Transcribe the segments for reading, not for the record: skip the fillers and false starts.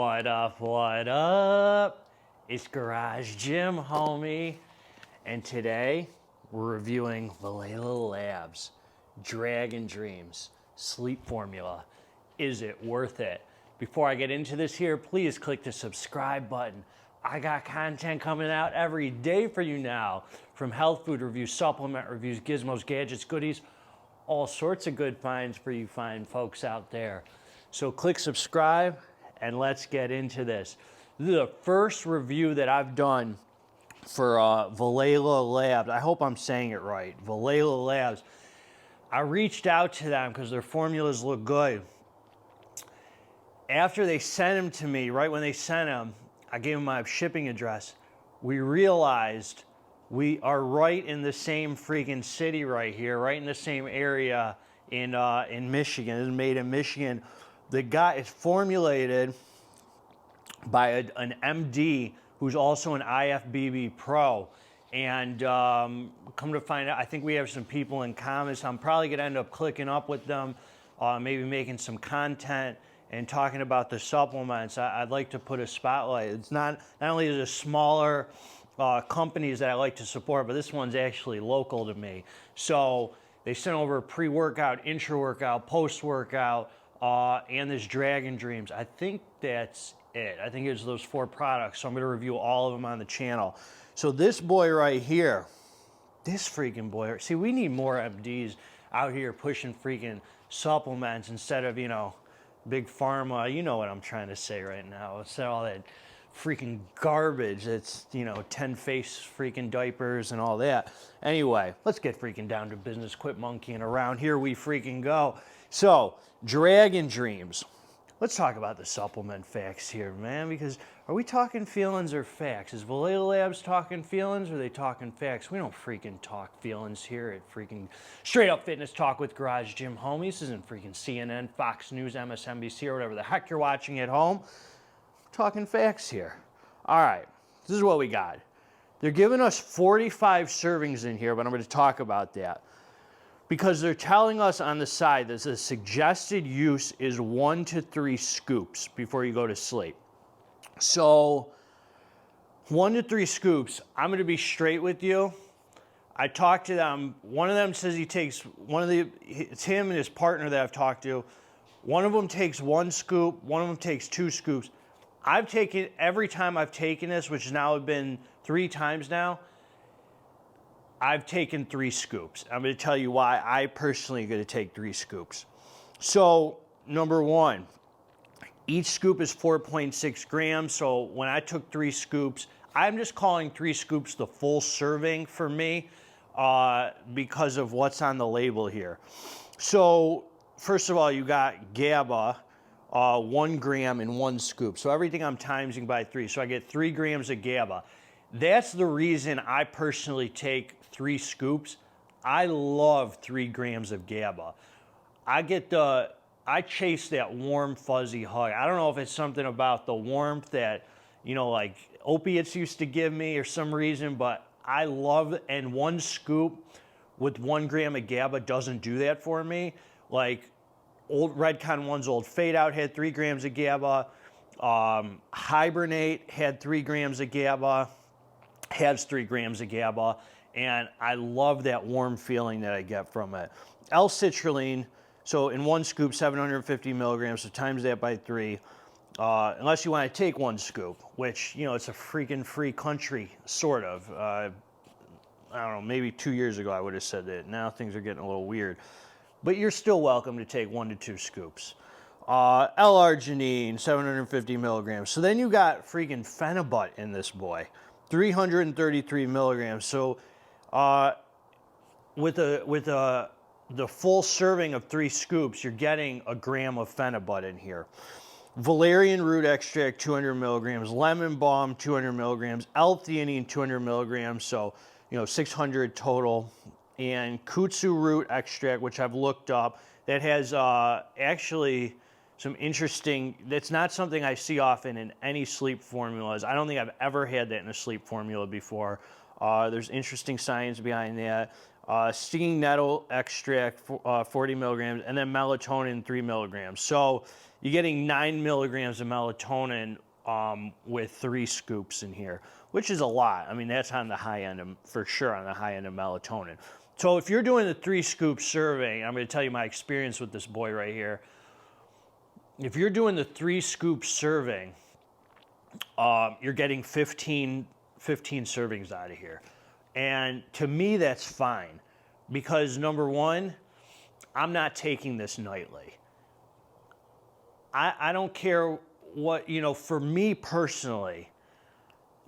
What up, what up? It's Garage Gym, homie. And today, we're reviewing Valhalla Labs, Dragon Dreams, sleep formula. Is it worth it? Before I get into this here, please click the subscribe button. I got content coming out every day for you now, from health food reviews, supplement reviews, gizmos, gadgets, goodies, all sorts of good finds for you fine folks out there. So click subscribe and let's get into this. This is the first review that I've done for Valhalla Labs. I hope I'm saying it right. Valhalla Labs. I reached out to them because their formulas look good. After they sent them to me, right when they sent them, I gave them my shipping address. We realized we are right in the same freaking city right here, right in the same area in Michigan. It's made in Michigan. The guy is formulated by an MD who's also an IFBB pro. And come to find out, I think we have some people in common, so I'm probably going to end up clicking up with them, maybe making some content and talking about the supplements. I'd like to put a spotlight. It's not only is it smaller companies that I like to support, but this one's actually local to me. So they sent over pre-workout, intra-workout, post-workout, and this Dragon Dreams. I think that's it. I think it's those 4 products. So I'm going to review all of them on the channel. So this boy right here, this freaking boy. See, we need more MDs out here pushing freaking supplements instead of, you know, big pharma. You know what I'm trying to say right now. Instead of all that freaking garbage that's, you know, 10-face freaking diapers and all that. Anyway, let's get freaking down to business. Quit monkeying around. Here we freaking go. So, Dragon Dreams. Let's talk about the supplement facts here, man, because are we talking feelings or facts? Is Valhalla Labs talking feelings or are they talking facts? We don't freaking talk feelings here at freaking Straight Up Fitness Talk with Garage Gym Homie. This isn't freaking CNN, Fox News, MSNBC, or whatever the heck you're watching at home. Talking facts here. All right, this is what we got. They're giving us 45 servings in here, but I'm going to talk about that. Because they're telling us on the side that the suggested use is 1 to 3 scoops before you go to sleep. So 1 to 3 scoops, I'm going to be straight with you. I talked to them. One of them says he takes it's him and his partner that I've talked to. One of them takes 1 scoop. One of them takes 2 scoops. I've taken, every time I've taken this, which has now been 3 times now, I've taken 3 scoops. I'm going to tell you why I personally am going to take 3 scoops. So, number 1, each scoop is 4.6 grams. So when I took 3 scoops, I'm just calling 3 scoops the full serving for me because of what's on the label here. So, first of all, you got GABA, 1 gram in 1 scoop. So everything I'm timesing by 3. So I get 3 grams of GABA. That's the reason I personally take 3 scoops. I love 3 grams of GABA. I chase that warm, fuzzy hug. I don't know if it's something about the warmth that, you know, like opiates used to give me or some reason, but I love, and 1 scoop with 1 gram of GABA doesn't do that for me. Like old Redcon One's old Fade Out had 3 grams of GABA. Hibernate had 3 grams of GABA. Has 3 grams of GABA, and I love that warm feeling that I get from it. L-citrulline, so in 1 scoop, 750 milligrams, so times that by 3, unless you want to take 1 scoop, which, you know, it's a freaking free country, sort of. I don't know, maybe 2 years ago I would have said that. Now things are getting a little weird. But you're still welcome to take 1 to 2 scoops. L-arginine, 750 milligrams. So then you got freaking phenibut in this boy. 333 milligrams. So with the full serving of 3 scoops, you're getting 1 gram of phenibut in here. Valerian root extract, 200 milligrams. Lemon balm, 200 milligrams. L-theanine, 200 milligrams. So, you know, 600 total. And kudzu root extract, which I've looked up, that has actually some interesting, that's not something I see often in any sleep formulas. I don't think I've ever had that in a sleep formula before. There's interesting science behind that. Stinging nettle extract, 40 milligrams, and then melatonin, 3 milligrams. So you're getting 9 milligrams of melatonin with 3 scoops in here, which is a lot. I mean, that's on the high end, for sure, on the high end of melatonin. So if you're doing the 3 scoop serving, I'm going to tell you my experience with this boy right here. If you're doing the 3 scoop serving, you're getting 15 servings out of here. And to me, that's fine. Because number one, I'm not taking this nightly. I don't care what, you know, for me personally,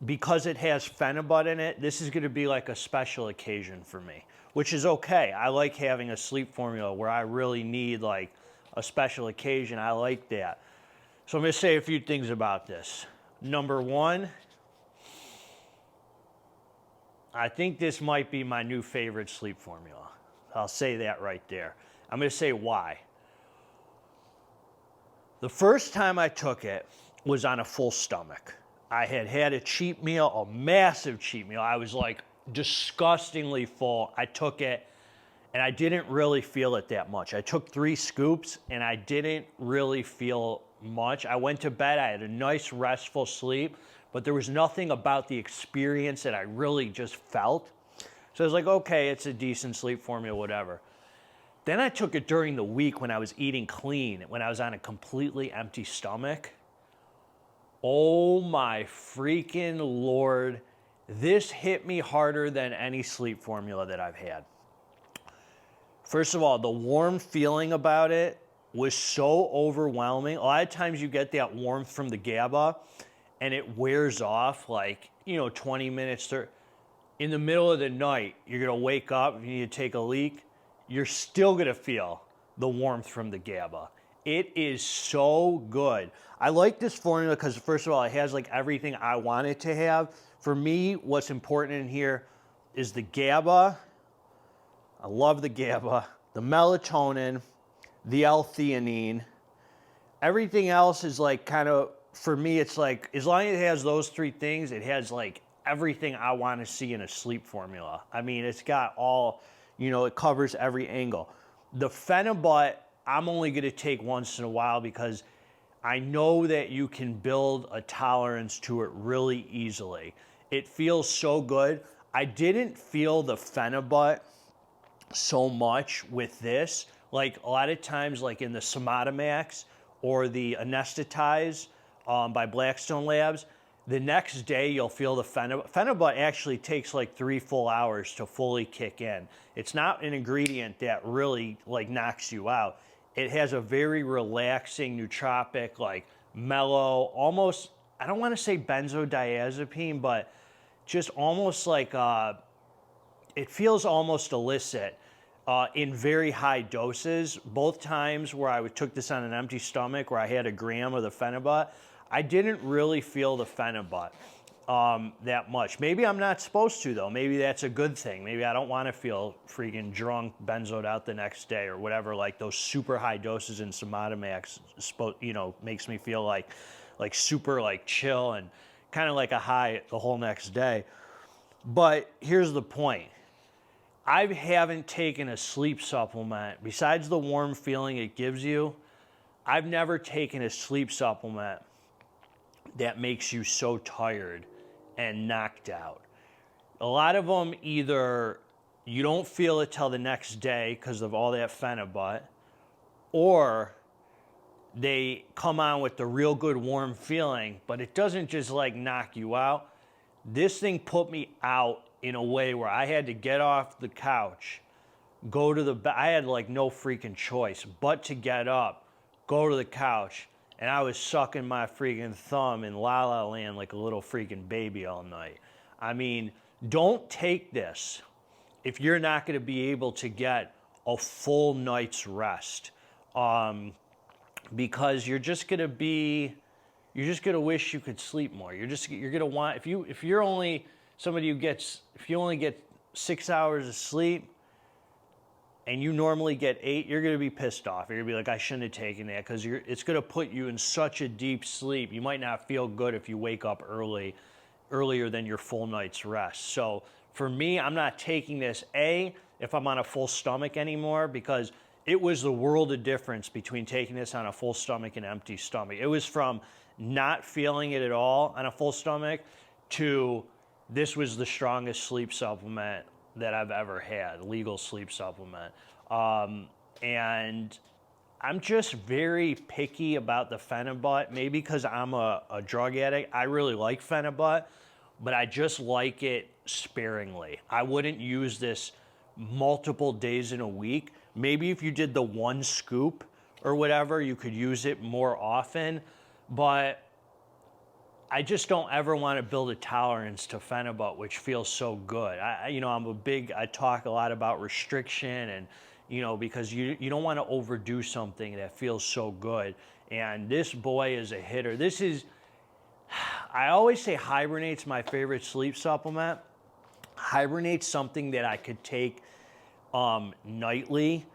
because it has phenibut in it, this is going to be like a special occasion for me, which is okay. I like having a sleep formula where I really need like a special occasion. I like that. So I'm going to say a few things about this. Number one, I think this might be my new favorite sleep formula. I'll say that right there. I'm going to say why. The first time I took it was on a full stomach. I had had a cheat meal, a massive cheat meal. I was like disgustingly full. I took it and I didn't really feel it that much. I took 3 scoops and I didn't really feel much. I went to bed. I had a nice restful sleep, but there was nothing about the experience that I really just felt. So I was like, okay, it's a decent sleep formula, whatever. Then I took it during the week when I was eating clean, when I was on a completely empty stomach. Oh my freaking Lord. This hit me harder than any sleep formula that I've had. First of all, the warm feeling about it was so overwhelming. A lot of times you get that warmth from the GABA and it wears off like, 20 minutes. In the middle of the night, you're going to wake up, you need to take a leak, you're still going to feel the warmth from the GABA. It is so good. I like this formula because, first of all, it has like everything I want it to have. For me, what's important in here is the GABA. I love the GABA, the melatonin, the L-theanine. Everything else is like kind of, for me, it's like, as long as it has those 3 things, it has like everything I want to see in a sleep formula. I mean, it's got all, it covers every angle. The phenibut, I'm only going to take once in a while because I know that you can build a tolerance to it really easily. It feels so good. I didn't feel the phenibut so much with this. Like a lot of times, like in the Somatomax or the Anesthetize by Blackstone Labs, the next day you'll feel the phenibut. Phenibut actually takes like 3 full hours to fully kick in. It's not an ingredient that really like knocks you out. It has a very relaxing, nootropic, like mellow, almost, I don't want to say benzodiazepine, but just almost like, it feels almost illicit in very high doses. Both times where I took this on an empty stomach, where I had a gram of the phenibut, I didn't really feel the phenibut that much. Maybe I'm not supposed to, though. Maybe that's a good thing. Maybe I don't want to feel freaking drunk, benzoed out the next day or whatever. Like those super high doses in Somatomax, makes me feel like super like chill and kind of like a high the whole next day. But here's the point. I haven't taken a sleep supplement. Besides the warm feeling it gives you, I've never taken a sleep supplement that makes you so tired and knocked out. A lot of them, either you don't feel it till the next day because of all that phenibut, or they come on with the real good warm feeling, but it doesn't just like knock you out. This thing put me out in a way where I had to get off the couch, go to the bed. I had like no freaking choice but to get up, go to the couch, and I was sucking my freaking thumb in La La Land like a little freaking baby all night. I mean, don't take this if you're not going to be able to get a full night's rest, because you're just going to wish you could sleep more. You're going to want, if you're only somebody if you only get 6 hours of sleep, and you normally get 8, you're going to be pissed off. You're going to be like, I shouldn't have taken that, because it's going to put you in such a deep sleep. You might not feel good if you wake up earlier than your full night's rest. So For me, I'm not taking this, A, if I'm on a full stomach anymore, because it was the world of difference between taking this on a full stomach and empty stomach. It was from not feeling it at all on a full stomach to this was the strongest sleep supplement that I've ever had, legal sleep supplement. And I'm just very picky about the Phenibut, maybe because I'm a drug addict. I really like Phenibut, but I just like it sparingly. I wouldn't use this multiple days in a week. Maybe if you did the 1 scoop or whatever, you could use it more often, but I just don't ever want to build a tolerance to Phenibut, which feels so good. I talk a lot about restriction and, because you don't want to overdo something that feels so good. And this boy is a hitter. I always say Hibernate's my favorite sleep supplement. Hibernate's something that I could take nightly,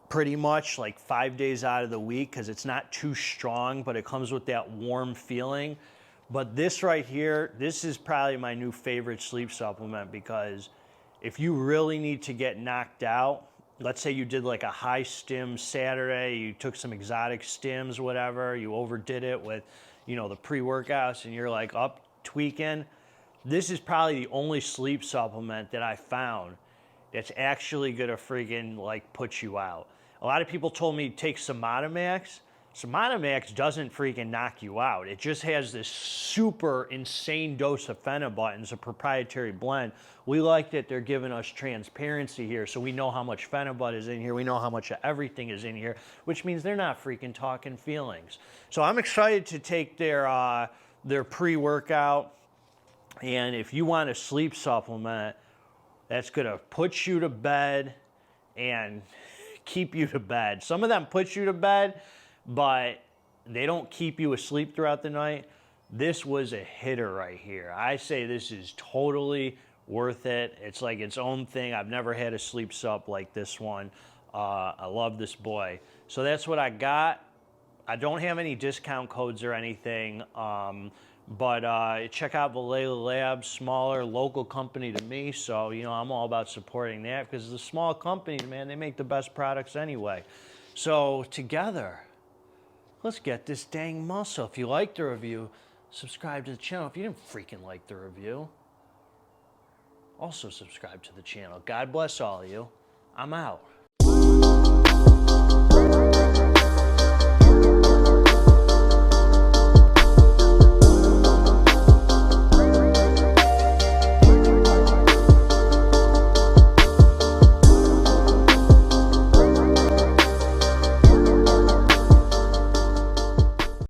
pretty much like 5 days out of the week, because it's not too strong, but it comes with that warm feeling. But this right here, this is probably my new favorite sleep supplement, because if you really need to get knocked out, let's say you did like a high stim Saturday, you took some exotic stims, whatever, you overdid it with, the pre-workouts and you're like up tweaking, this is probably the only sleep supplement that I found that's actually gonna freaking like put you out. A lot of people told me take Somatomax. Somatomax doesn't freaking knock you out. It just has this super insane dose of Phenibut, and it's a proprietary blend. We like that they're giving us transparency here, so we know how much Phenibut is in here. We know how much of everything is in here, which means they're not freaking talking feelings. So I'm excited to take their pre-workout, and if you want a sleep supplement that's gonna put you to bed and keep you to bed. Some of them put you to bed, but they don't keep you asleep throughout the night. This was a hitter right here. I say this is totally worth it. It's like its own thing. I've never had a sleep sup like this one. I love this boy. So that's what I got. I don't have any discount codes or anything, but check out Valhalla Labs, smaller local company to me. So, I'm all about supporting that, because the small companies, man, they make the best products anyway. So together, let's get this dang muscle. If you liked the review, subscribe to the channel. If you didn't freaking like the review, also subscribe to the channel. God bless all of you. I'm out.